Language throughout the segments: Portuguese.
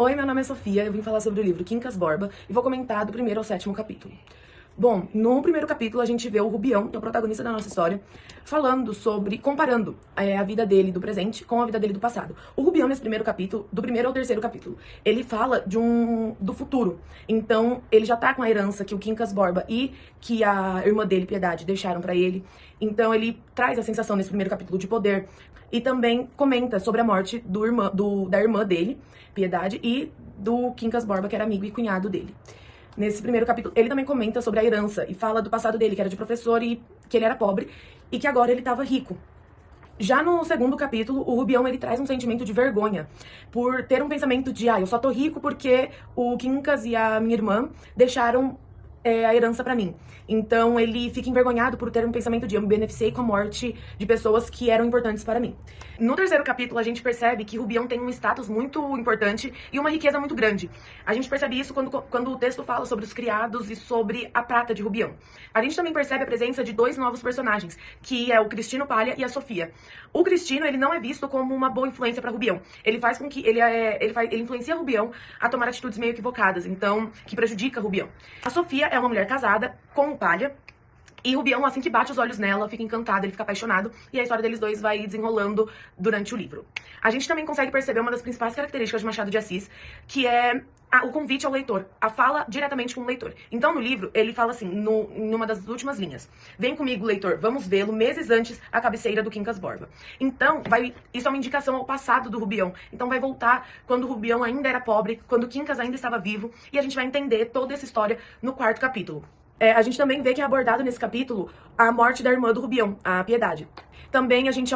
Oi, meu nome é Sofia, eu vim falar sobre o livro Quincas Borba e vou comentar do primeiro ao sétimo capítulo. Bom, no primeiro capítulo a gente vê o Rubião, que é o protagonista da nossa história, falando sobre, comparando a vida dele do presente com a vida dele do passado. O Rubião, nesse primeiro capítulo, do primeiro ao terceiro capítulo, ele fala do futuro. Então, ele já tá com a herança que o Quincas Borba e que a irmã dele, Piedade, deixaram pra ele. Então, ele traz a sensação nesse primeiro capítulo de poder. E também comenta sobre a morte da irmã dele, Piedade, e do Quincas Borba, que era amigo e cunhado dele. Nesse primeiro capítulo, ele também comenta sobre a herança e fala do passado dele, que era de professor e que ele era pobre e que agora ele estava rico. Já no segundo capítulo, o Rubião, ele traz um sentimento de vergonha por ter um pensamento de, eu só tô rico porque o Quincas e a minha irmã deixaram a herança pra mim. Então ele fica envergonhado por ter um pensamento de eu me beneficiei com a morte de pessoas que eram importantes para mim. No terceiro capítulo a gente percebe que Rubião tem um status muito importante e uma riqueza muito grande. A gente percebe isso quando o texto fala sobre os criados e sobre a prata de Rubião. A gente também percebe a presença de dois novos personagens, que é o Cristino Palha e a Sofia. O Cristino, ele não é visto como uma boa influência para Rubião. Ele faz com que ele influencia Rubião a tomar atitudes meio equivocadas, então que prejudica Rubião. A Sofia é uma mulher casada com o Palha. E Rubião, assim que bate os olhos nela, fica encantado, ele fica apaixonado, e a história deles dois vai desenrolando durante o livro. A gente também consegue perceber uma das principais características de Machado de Assis, que é o convite ao leitor, a fala diretamente com o leitor. Então, no livro, ele fala assim, numa das últimas linhas: vem comigo, leitor, vamos vê-lo meses antes à cabeceira do Quincas Borba. Então, isso é uma indicação ao passado do Rubião. Então, vai voltar quando o Rubião ainda era pobre, quando o Quincas ainda estava vivo, e a gente vai entender toda essa história no quarto capítulo. A gente também vê que é abordado nesse capítulo a morte da irmã do Rubião, a Piedade. Também a gente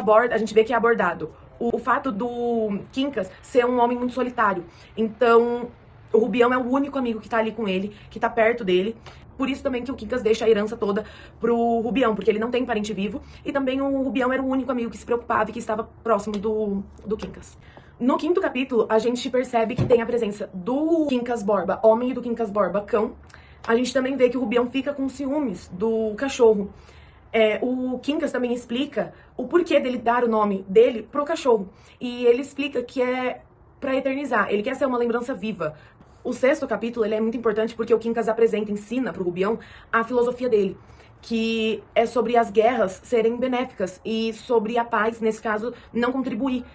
vê que é abordado o fato do Quincas ser um homem muito solitário. Então, o Rubião é o único amigo que tá ali com ele, que tá perto dele. Por isso também que o Quincas deixa a herança toda pro Rubião, porque ele não tem parente vivo. E também o Rubião era o único amigo que se preocupava e que estava próximo do Quincas. No quinto capítulo, a gente percebe que tem a presença do Quincas Borba homem e do Quincas Borba cão. A gente também vê que o Rubião fica com ciúmes do cachorro. O Quincas também explica o porquê dele dar o nome dele pro cachorro. E ele explica que é pra eternizar, ele quer ser uma lembrança viva. O sexto capítulo ele é muito importante porque o Quincas ensina pro Rubião a filosofia dele, que é sobre as guerras serem benéficas e sobre a paz, nesse caso, não contribuir.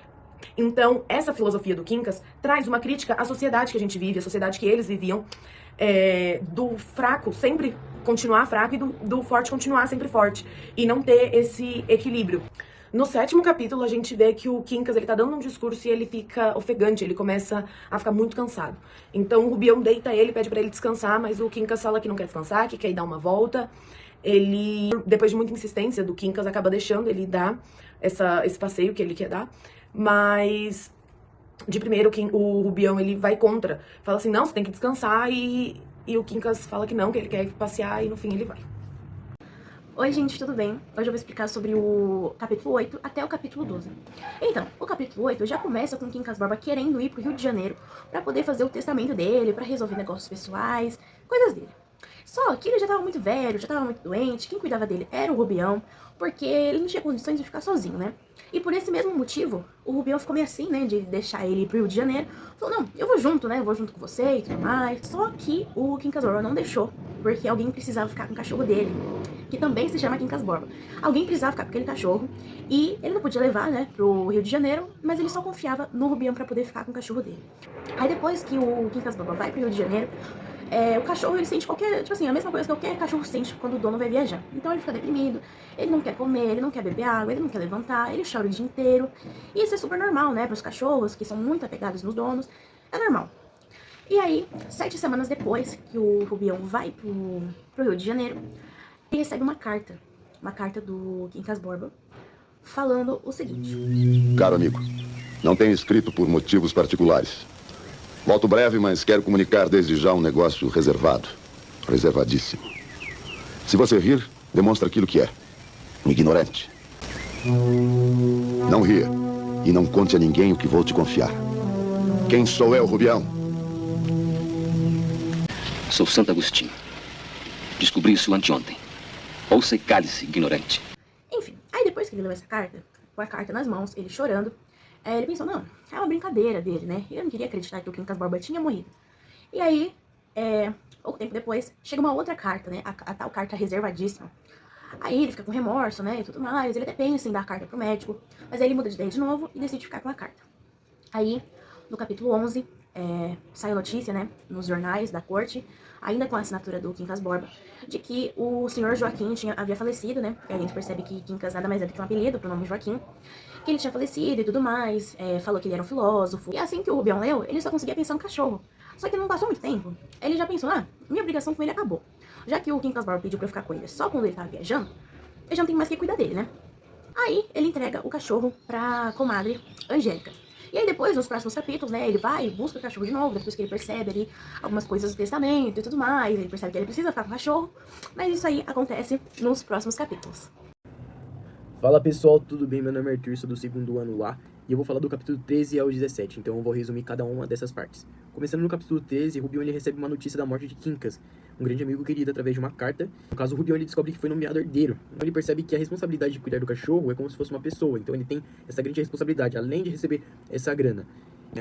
Então, essa filosofia do Quincas traz uma crítica à sociedade que a gente vive, à sociedade que eles viviam, do fraco sempre continuar fraco e do forte continuar sempre forte, e não ter esse equilíbrio. No sétimo capítulo, a gente vê que o Quincas, ele tá dando um discurso e ele fica ofegante, ele começa a ficar muito cansado. Então, o Rubião deita ele, pede pra ele descansar, mas o Quincas fala que não quer descansar, que quer ir dar uma volta. Ele, depois de muita insistência do Quincas, acaba deixando ele dar esse passeio que ele quer dar, mas de primeiro o Rubião ele vai contra, fala assim, não, você tem que descansar, e o Quincas fala que não, que ele quer passear, e no fim ele vai. Oi gente, tudo bem? Hoje eu vou explicar sobre o capítulo 8 até o capítulo 12. Então, o capítulo 8 já começa com o Quincas Borba querendo ir pro Rio de Janeiro pra poder fazer o testamento dele, pra resolver negócios pessoais, coisas dele. Só que ele já tava muito velho, já tava muito doente, quem cuidava dele era o Rubião, porque ele não tinha condições de ficar sozinho, né? E por esse mesmo motivo, o Rubião ficou meio assim, né, de deixar ele ir pro Rio de Janeiro. Falou, não, eu vou junto, né, eu vou junto com você e tudo mais. Só que o Quincas Borba não deixou, porque alguém precisava ficar com o cachorro dele, que também se chama Quincas Borba. Alguém precisava ficar com aquele cachorro, e ele não podia levar, né, pro Rio de Janeiro, mas ele só confiava no Rubião pra poder ficar com o cachorro dele. Aí depois que o Quincas Borba vai pro Rio de Janeiro, o cachorro, ele sente a mesma coisa que qualquer cachorro sente quando o dono vai viajar. Então ele fica deprimido, ele não quer comer, ele não quer beber água, ele não quer levantar, ele chora o dia inteiro. E isso é super normal, né, pros cachorros, que são muito apegados nos donos, é normal. E aí, 7 semanas depois que o Rubião vai pro Rio de Janeiro, ele recebe uma carta do Quincas Borba, falando o seguinte: Caro amigo, não tenho escrito por motivos particulares. Volto breve, mas quero comunicar desde já um negócio reservadíssimo. Se você rir, demonstra aquilo que é, um ignorante. Não ria e não conte a ninguém o que vou te confiar. Quem sou eu, Rubião? Sou Santo Agostinho. Descobri isso anteontem. Ouça e cale-se, ignorante. Enfim, aí depois que ele leu essa carta, com a carta nas mãos, ele chorando, ele pensou, não, é uma brincadeira dele, né? Eu não queria acreditar que o Quincas Borba tinha morrido. E aí, pouco tempo depois, chega uma outra carta, né? A tal carta reservadíssima. Aí ele fica com remorso, né, e tudo mais. Ele até pensa em dar a carta pro médico, mas aí ele muda de ideia de novo e decide ficar com a carta. Aí, no capítulo 11, saiu notícia, né, nos jornais da corte, ainda com a assinatura do Quincas Borba, de que o senhor Joaquim havia falecido, né? E a gente percebe que Quincas nada mais é do que um apelido pro nome Joaquim. Que ele tinha falecido e tudo mais, falou que ele era um filósofo. E assim que o Rubião leu, ele só conseguia pensar no cachorro. Só que não passou muito tempo, ele já pensou, minha obrigação com ele acabou. Já que o Quincas Borba pediu pra eu ficar com ele só quando ele tava viajando, eu já não tenho mais que cuidar dele, né? Aí ele entrega o cachorro pra comadre Angélica. E aí depois, nos próximos capítulos, né, ele vai e busca o cachorro de novo, depois que ele percebe ali algumas coisas do testamento e tudo mais, ele percebe que ele precisa ficar com o cachorro, mas isso aí acontece nos próximos capítulos. Fala pessoal, tudo bem? Meu nome é Arthur, sou do segundo ano lá e eu vou falar do capítulo 13 ao 17, então eu vou resumir cada uma dessas partes. Começando no capítulo 13, Rubião ele recebe uma notícia da morte de Quincas, um grande amigo querido, através de uma carta. No caso, o Rubião ele descobre que foi nomeado herdeiro. Então ele percebe que a responsabilidade de cuidar do cachorro é como se fosse uma pessoa, então ele tem essa grande responsabilidade, além de receber essa grana.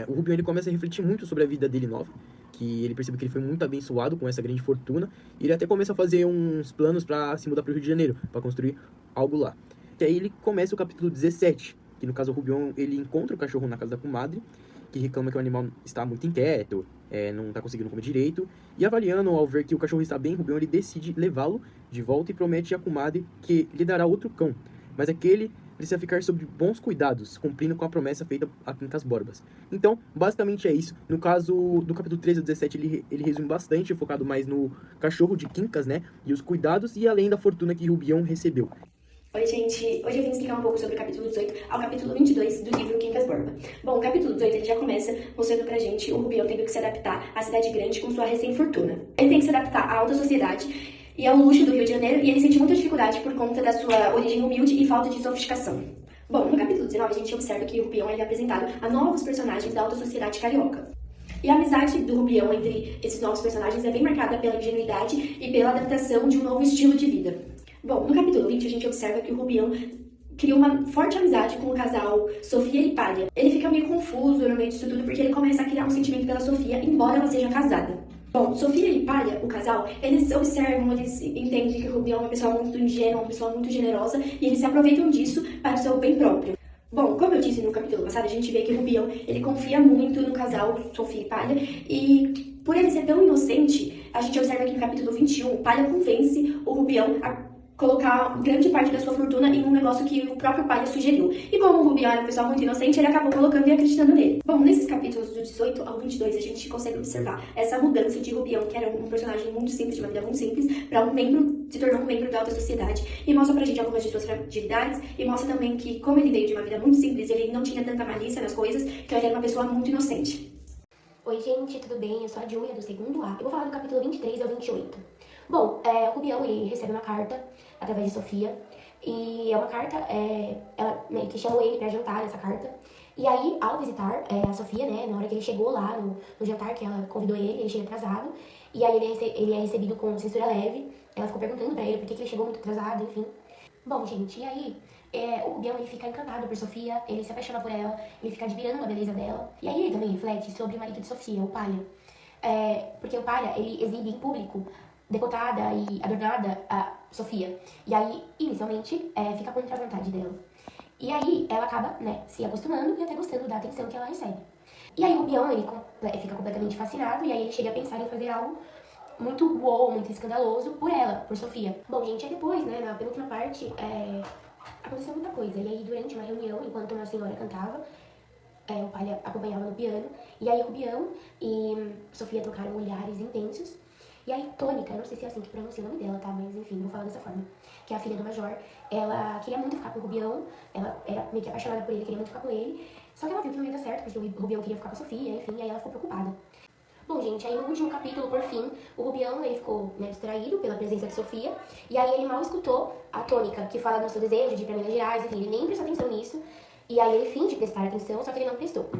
O Rubião ele começa a refletir muito sobre a vida dele nova, que ele percebe que ele foi muito abençoado com essa grande fortuna, e ele até começa a fazer uns planos para se mudar para o Rio de Janeiro, para construir algo lá. E aí ele começa o capítulo 17, que no caso o Rubião ele encontra o cachorro na casa da comadre, que reclama que o animal está muito inquieto, não está conseguindo comer direito, e avaliando, ao ver que o cachorro está bem, Rubião ele decide levá-lo de volta e promete à comadre que lhe dará outro cão, mas aquele precisa ficar sob bons cuidados, cumprindo com a promessa feita a Quincas Borbas. Então, basicamente é isso. No caso do capítulo 13 ao 17, ele resume bastante, focado mais no cachorro de Quincas, né, e os cuidados, e além da fortuna que Rubião recebeu. Oi, gente. Hoje eu vim explicar um pouco sobre o capítulo 18 ao capítulo 22 do livro Quincas Borba. Bom, o capítulo 18 ele já começa mostrando pra gente o Rubião tendo que se adaptar à cidade grande com sua recém-fortuna. Ele tem que se adaptar à alta sociedade e ao luxo do Rio de Janeiro e ele sente muita dificuldade por conta da sua origem humilde e falta de sofisticação. Bom, no capítulo 19 a gente observa que o Rubião ele é apresentado a novos personagens da alta sociedade carioca. E a amizade do Rubião entre esses novos personagens é bem marcada pela ingenuidade e pela adaptação de um novo estilo de vida. Bom, no capítulo 20 a gente observa que o Rubião cria uma forte amizade com o casal Sofia e Palha. Ele fica meio confuso no meio disso tudo porque ele começa a criar um sentimento pela Sofia, embora ela seja casada. Bom, Sofia e Palha, o casal, eles observam, eles entendem que o Rubião é uma pessoa muito ingênua, uma pessoa muito generosa, e eles se aproveitam disso para o seu bem próprio. Bom, como eu disse no capítulo passado, a gente vê que o Rubião, ele confia muito no casal Sofia e Palha, e por ele ser tão inocente, a gente observa que no capítulo 21, o Palha convence o Rubião a colocar grande parte da sua fortuna em um negócio que o próprio Palha sugeriu. E como o Rubião era um pessoal muito inocente, ele acabou colocando e acreditando nele. Bom, nesses capítulos do 18 ao 22, a gente consegue observar essa mudança de Rubião, que era um personagem muito simples, de uma vida muito simples, para um membro, se tornou um membro da alta sociedade. E mostra pra gente algumas de suas fragilidades, e mostra também que, como ele veio de uma vida muito simples, ele não tinha tanta malícia nas coisas, então ele era uma pessoa muito inocente. Oi, gente, tudo bem? Eu sou a Júlia, do segundo A. Eu vou falar do capítulo 23 ao 28. Bom, o Rubião, ele recebe uma carta através de Sofia, e é uma carta, ela meio que chamou ele pra jantar nessa carta. E aí, ao visitar a Sofia, né, na hora que ele chegou lá no jantar, que ela convidou ele chega atrasado, e aí ele é recebido com censura leve. Ela ficou perguntando pra ele por que ele chegou muito atrasado, enfim. Bom, gente, e aí, o Rubião, ele fica encantado por Sofia, ele se apaixona por ela, ele fica admirando a beleza dela. E aí ele também reflete sobre o marido de Sofia, o Palha. Porque o Palha, ele exibe em público, decotada e adornada a Sofia. E aí, inicialmente, fica contra a vontade dela. E aí, ela acaba, né, se acostumando e até gostando da atenção que ela recebe. E aí, o Rubião, ele fica completamente fascinado, e aí ele chega a pensar em fazer algo muito uou, muito escandaloso por ela, por Sofia. Bom, gente, aí depois, né, na penúltima parte, aconteceu muita coisa. E aí, durante uma reunião, enquanto uma senhora cantava, o Palha acompanhava no piano, e aí Rubião e Sofia trocaram olhares intensos. E aí, Tônica, eu não sei se é assim que pronuncia o nome dela, tá? Mas enfim, vou falar dessa forma. Que é a filha do Major. Ela queria muito ficar com o Rubião. Ela era meio que apaixonada por ele, queria muito ficar com ele. Só que ela viu que não ia dar certo, porque o Rubião queria ficar com a Sofia, enfim. E aí ela ficou preocupada. Bom, gente, aí no último capítulo, por fim, o Rubião, ele ficou, né, distraído pela presença de Sofia. E aí ele mal escutou a Tônica, que fala do seu desejo de ir pra Minas Gerais, enfim. Ele nem prestou atenção nisso. E aí ele finge prestar atenção, só que ele não prestou.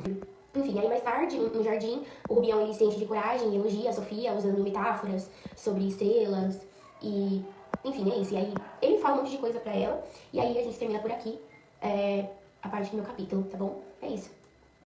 Enfim, aí mais tarde, no jardim, o Rubião, ele se enche de coragem e elogia a Sofia, usando metáforas sobre estrelas enfim, é isso. E aí ele fala um monte de coisa pra ela, e aí a gente termina por aqui. a parte do meu capítulo, tá bom? É isso.